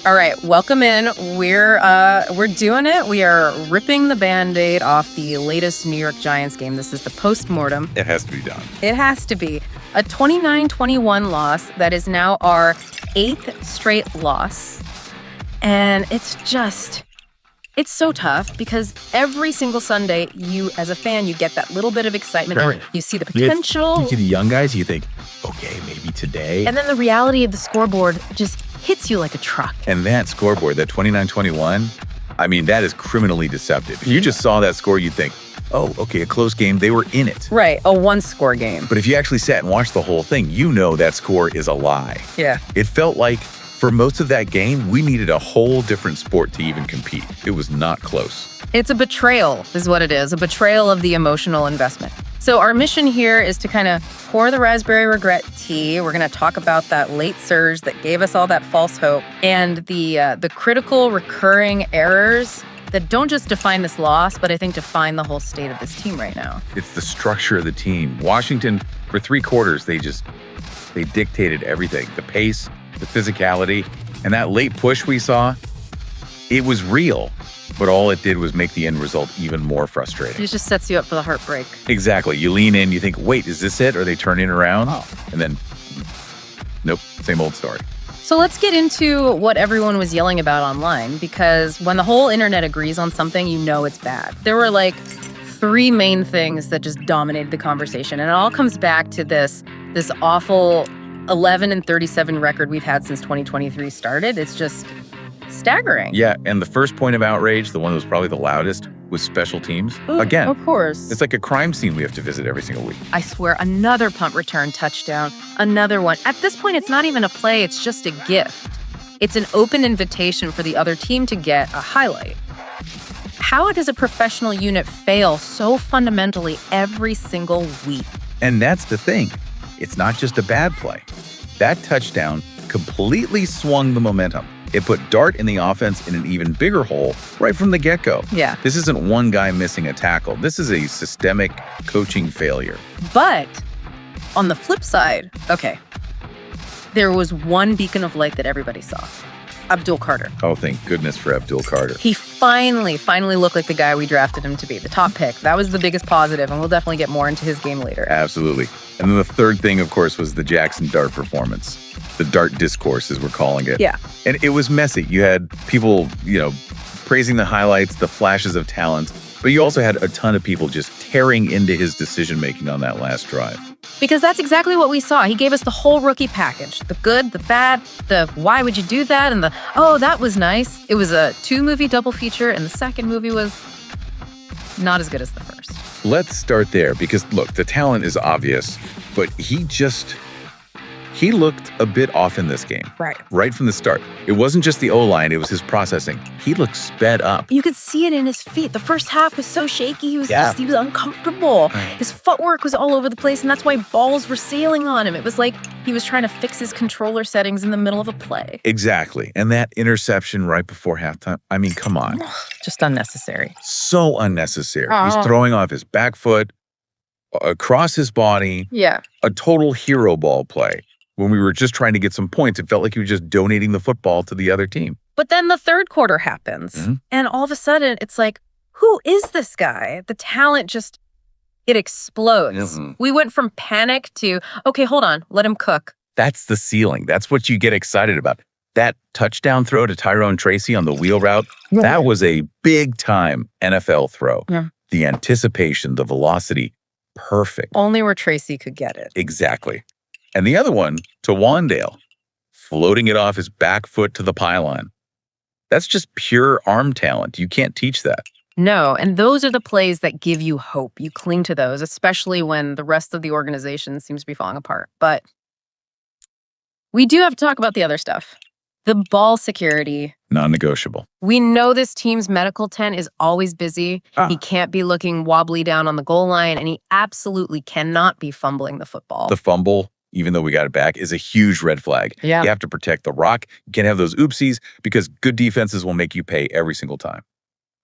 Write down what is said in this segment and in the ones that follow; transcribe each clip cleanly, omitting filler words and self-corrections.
All right, welcome in. We're doing it. We are ripping the Band-Aid off the latest New York Giants game. This is the post-mortem. It has to be done. It has to be. A 29-21 loss that is now our 8th straight loss. And it's so tough because every single Sunday, you, as a fan, you get that little bit of excitement. Right. You see the potential. You see the young guys, you think, okay, maybe today. And then the reality of the scoreboard just hits you like a truck. And that scoreboard, that 29-21, I mean, that is criminally deceptive. If you just saw that score, you'd think, oh, okay, a close game, they were in it. Right, a one-score game. But if you actually sat and watched the whole thing, you know that score is a lie. Yeah. It felt like for most of that game, we needed a whole different sport to even compete. It was not close. It's a betrayal is what it is, a betrayal of the emotional investment. So our mission here is to kind of pour the raspberry regret tea. We're going to talk about that late surge that gave us all that false hope and the critical recurring errors that don't just define this loss, but I think define the whole state of this team right now. It's the structure of the team. Washington, for 3 quarters, they dictated everything. The pace, the physicality, and that late push we saw, it was real. But all it did was make the end result even more frustrating. It just sets you up for the heartbreak. Exactly. You lean in, you think, wait, is this it? Are they turning around? Oh. And then, nope, same old story. So let's get into what everyone was yelling about online, because when the whole internet agrees on something, you know it's bad. There were like 3 main things that just dominated the conversation. And it all comes back to this awful 11-37 record we've had since 2023 started. It's just staggering. Yeah, and the first point of outrage, the one that was probably the loudest, was special teams. Again, of course. it's like a crime scene we have to visit every single week. I swear, another punt return touchdown, another one. At this point, it's not even a play, it's just a gift. It's an open invitation for the other team to get a highlight. How does a professional unit fail so fundamentally every single week? And that's the thing. It's not just a bad play. That touchdown completely swung the momentum. It put Dart in the offense in an even bigger hole right from the get-go. Yeah. This isn't one guy missing a tackle. This is a systemic coaching failure. But on the flip side, okay, there was one beacon of light that everybody saw. Abdul Carter. Oh, thank goodness for Abdul Carter. He finally looked like the guy we drafted him to be, the top pick. That was the biggest positive, and we'll definitely get more into his game later. Absolutely. And then the third thing, of course, was the Jackson Dart performance. The Dart discourse, as we're calling it. Yeah. And it was messy. You had people, praising the highlights, the flashes of talent, but you also had a ton of people just tearing into his decision-making on that last drive. Because that's exactly what we saw. He gave us the whole rookie package. The good, the bad, the why would you do that, and the, oh, that was nice. It was a 2-movie double feature, and the second movie was not as good as the first. Let's start there because, look, the talent is obvious, but he looked a bit off in this game. Right from the start. It wasn't just the O-line, it was his processing. He looked sped up. You could see it in his feet. The first half was so shaky. He was uncomfortable. His footwork was all over the place, and that's why balls were sailing on him. It was like he was trying to fix his controller settings in the middle of a play. Exactly. And that interception right before halftime, I mean, come on. Just unnecessary. So unnecessary. He's throwing off his back foot, across his body. Yeah. A total hero ball play. When we were just trying to get some points, it felt like he was just donating the football to the other team. But then the third quarter happens, and all of a sudden, it's like, who is this guy? The talent just, it explodes. We went from panic to, okay, hold on, let him cook. That's the ceiling. That's what you get excited about. That touchdown throw to Tyrone Tracy on the wheel route, that was a big-time NFL throw. Yeah. The anticipation, the velocity, perfect. Only where Tracy could get it. Exactly. And the other one to Wandale, floating it off his back foot to the pylon. That's just pure arm talent. You can't teach that. No, and those are the plays that give you hope. You cling to those, especially when the rest of the organization seems to be falling apart. But we do have to talk about the other stuff. The ball security. Non-negotiable. We know this team's medical tent is always busy. He can't be looking wobbly down on the goal line, and he absolutely cannot be fumbling the football. The fumble, even though we got it back, is a huge red flag. Yeah. You have to protect the rock. You can't have those oopsies because good defenses will make you pay every single time.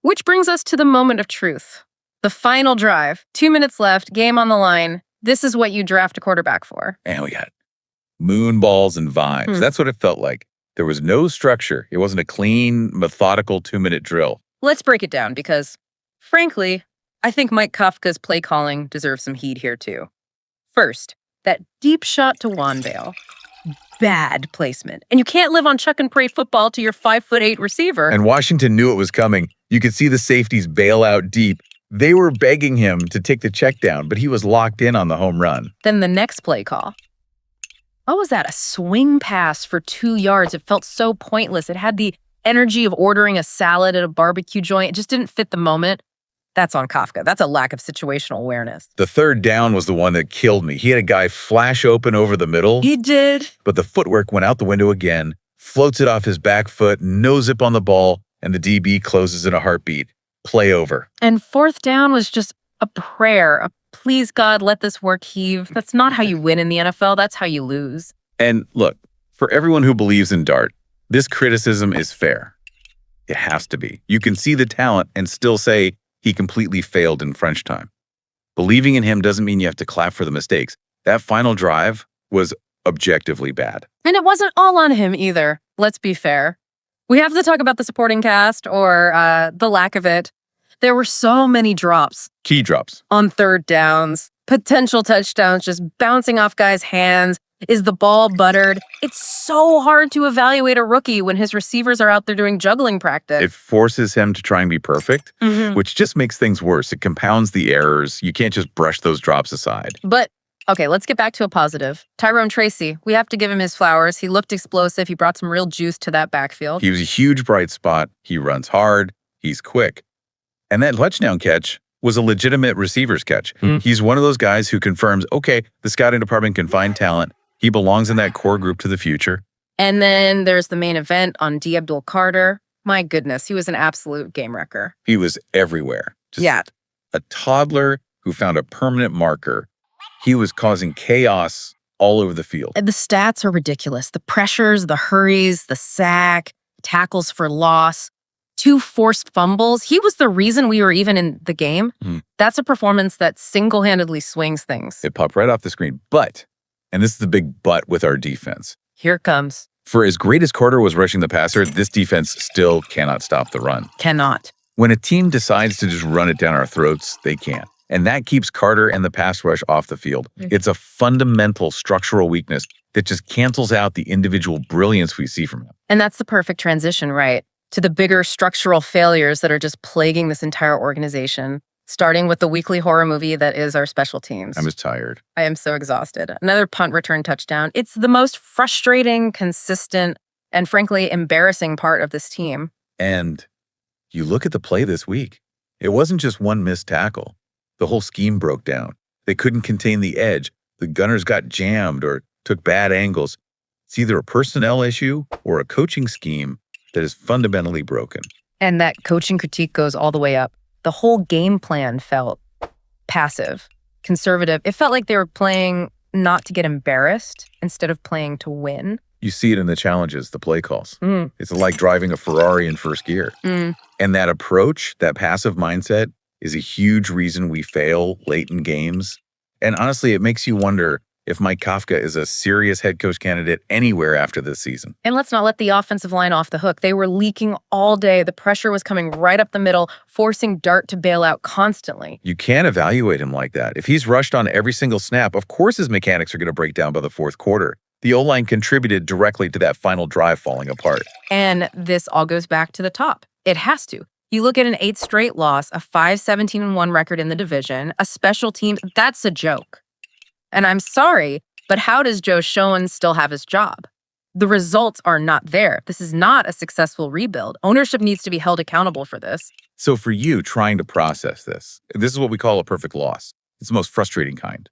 Which brings us to the moment of truth. The final drive. 2 minutes left, game on the line. This is what you draft a quarterback for. And we got moon balls and vibes. That's what it felt like. There was no structure. It wasn't a clean, methodical 2-minute drill. Let's break it down because, frankly, I think Mike Kafka's play calling deserves some heat here too. First, that deep shot to Wandale. Bad placement. And you can't live on chuck and pray football to your 5'8" receiver. And Washington knew it was coming. You could see the safeties bail out deep. They were begging him to take the check down, but he was locked in on the home run. Then the next play call. What was that? A swing pass for 2 yards. It felt so pointless. It had the energy of ordering a salad at a barbecue joint. It just didn't fit the moment. That's on Kafka. That's a lack of situational awareness. The third down was the one that killed me. He had a guy flash open over the middle. He did. But the footwork went out the window again, floats it off his back foot, no zip on the ball, and the DB closes in a heartbeat. Play over. And fourth down was just a prayer. A please, God, let this work heave. That's not how you win in the NFL. That's how you lose. And look, for everyone who believes in Dart, this criticism is fair. It has to be. You can see the talent and still say he completely failed in French time. Believing in him doesn't mean you have to clap for the mistakes. That final drive was objectively bad. And it wasn't all on him either. Let's be fair. We have to talk about the supporting cast or the lack of it. There were so many drops. Key drops. On third downs, potential touchdowns just bouncing off guys' hands. Is the ball buttered? It's so hard to evaluate a rookie when his receivers are out there doing juggling practice. It forces him to try and be perfect, which just makes things worse. It compounds the errors. You can't just brush those drops aside. But, okay, let's get back to a positive. Tyrone Tracy, we have to give him his flowers. He looked explosive. He brought some real juice to that backfield. He was a huge bright spot. He runs hard. He's quick. And that touchdown catch was a legitimate receiver's catch. He's one of those guys who confirms, okay, the scouting department can find talent. He belongs in that core group to the future. And then there's the main event on D. Abdul Carter. My goodness, he was an absolute game wrecker. He was everywhere. Just a toddler who found a permanent marker. He was causing chaos all over the field. The stats are ridiculous. The pressures, the hurries, the sack, tackles for loss, 2 forced fumbles. He was the reason we were even in the game. That's a performance that single-handedly swings things. It popped right off the screen. But, and this is the big but with our defense. Here it comes. For as great as Carter was rushing the passer, this defense still cannot stop the run. Cannot. When a team decides to just run it down our throats, they can't. And that keeps Carter and the pass rush off the field. It's a fundamental structural weakness that just cancels out the individual brilliance we see from him. And that's the perfect transition, right, to the bigger structural failures that are just plaguing this entire organization, starting with the weekly horror movie that is our special teams. I'm just tired. I am so exhausted. Another punt return touchdown. It's the most frustrating, consistent, and frankly embarrassing part of this team. And you look at the play this week. It wasn't just one missed tackle. The whole scheme broke down. They couldn't contain the edge. The gunners got jammed or took bad angles. It's either a personnel issue or a coaching scheme that is fundamentally broken. And that coaching critique goes all the way up. The whole game plan felt passive, conservative. It felt like they were playing not to get embarrassed instead of playing to win. You see it in the challenges, the play calls. It's like driving a Ferrari in first gear. And that approach, that passive mindset, is a huge reason we fail late in games. And honestly, it makes you wonder if Mike Kafka is a serious head coach candidate anywhere after this season. And let's not let the offensive line off the hook. They were leaking all day. The pressure was coming right up the middle, forcing Dart to bail out constantly. You can't evaluate him like that. If he's rushed on every single snap, of course his mechanics are going to break down by the fourth quarter. The O-line contributed directly to that final drive falling apart. And this all goes back to the top. It has to. You look at an 8th straight loss, a 5-17-1 record in the division, a special team, that's a joke. And I'm sorry, but how does Joe Schoen still have his job? The results are not there. This is not a successful rebuild. Ownership needs to be held accountable for this. So for you trying to process this is what we call a perfect loss. It's the most frustrating kind.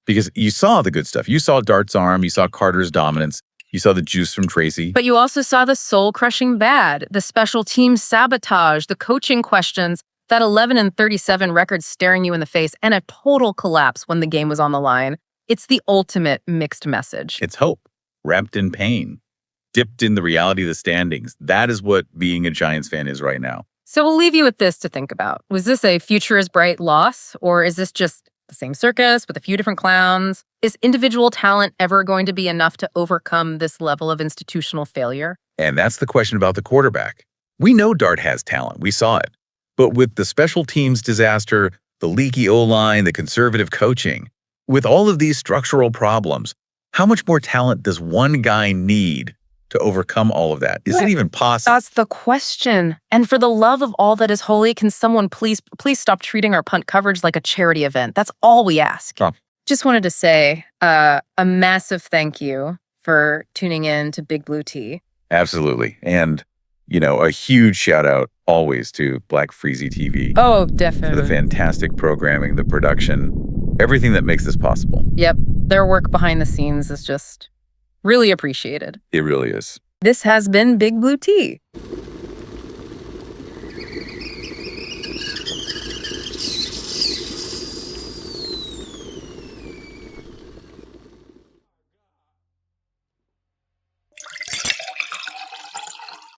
Because you saw the good stuff. You saw Dart's arm, you saw Carter's dominance, you saw the juice from Tracy. But you also saw the soul-crushing bad, the special team sabotage, the coaching questions, that 11-37 record staring you in the face, and a total collapse when the game was on the line. It's the ultimate mixed message. It's hope, wrapped in pain, dipped in the reality of the standings. That is what being a Giants fan is right now. So we'll leave you with this to think about. Was this a future is bright loss, or is this just the same circus with a few different clowns? Is individual talent ever going to be enough to overcome this level of institutional failure? And that's the question about the quarterback. We know Dart has talent. We saw it. But with the special teams disaster, the leaky O-line, the conservative coaching, with all of these structural problems, how much more talent does one guy need to overcome all of that? Is it even possible? That's the question. And for the love of all that is holy, can someone please stop treating our punt coverage like a charity event? That's all we ask. Oh. Just wanted to say a massive thank you for tuning in to Big Blue Tea. Absolutely. And, a huge shout out always to Black Freezy TV. Oh, For definitely. the fantastic programming, the production, everything that makes this possible. Yep. Their work behind the scenes is just really appreciated. It really is. This has been Big Blue Tea.